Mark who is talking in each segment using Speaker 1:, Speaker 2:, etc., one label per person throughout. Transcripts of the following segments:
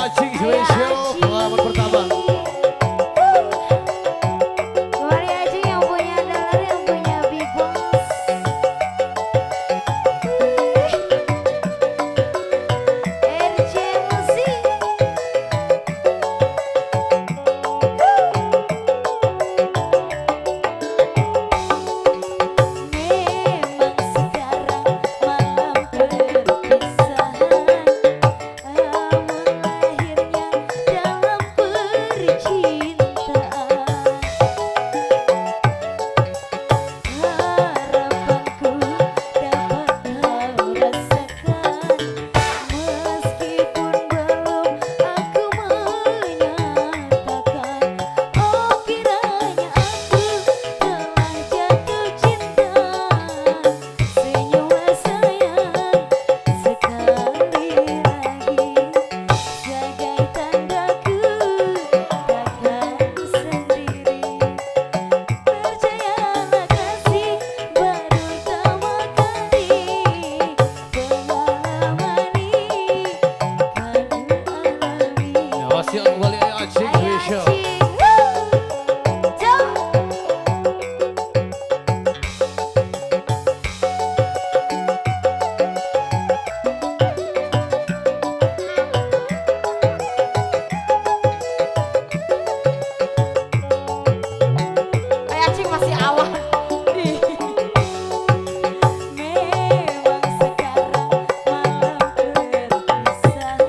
Speaker 1: Acing spesial pengalaman pertama.
Speaker 2: Kembali aja yang punya dolar, yang punya big boss. RC Musik. Memang sekarang malam perpisahan, lahirnya dalam percintaan. Harapanku dapat kau rasakan, meskipun belum aku menyatakan. Oh kiranya aku telah jatuh cinta, senyumlah sayang sekali lagi, sebagai tandaku takkan sendiri. Percayalah kasih baru pertama kali, pengalaman ini kan alami.
Speaker 1: Ya masih kembali Acing spesial.
Speaker 2: Acing masih awal. Memang sekarang malam perpisahan,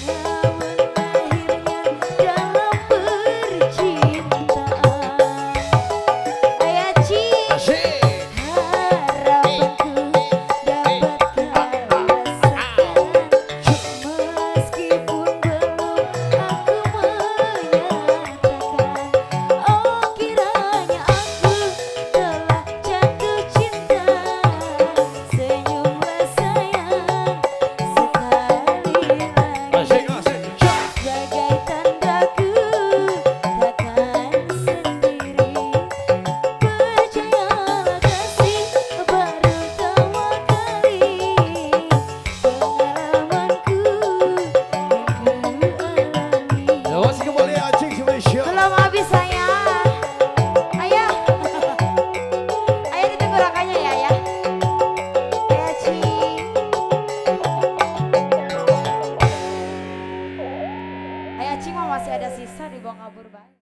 Speaker 2: namun lahirnya dalam percintaan. Acing,
Speaker 1: Asik.
Speaker 2: harapanku dapat kau rasakan, meskipun belum aku menyatakan. Oh kiranya aku telah jatuh cinta, senyumlah sayang sekali lagi,
Speaker 1: Asik, asik.
Speaker 2: sebagai tandaku takkan sendiri. Percayalah kasih baru pertama kali, pengalamanku yang ku alami.
Speaker 1: Ya masih kembali Acing spesial.
Speaker 2: Belum habis saya. Ayah. Ayah ditunggu rakanya ya, ya. Ayah Cing. Ayah Cing mah masih ada sisa, dibawa kabur baik.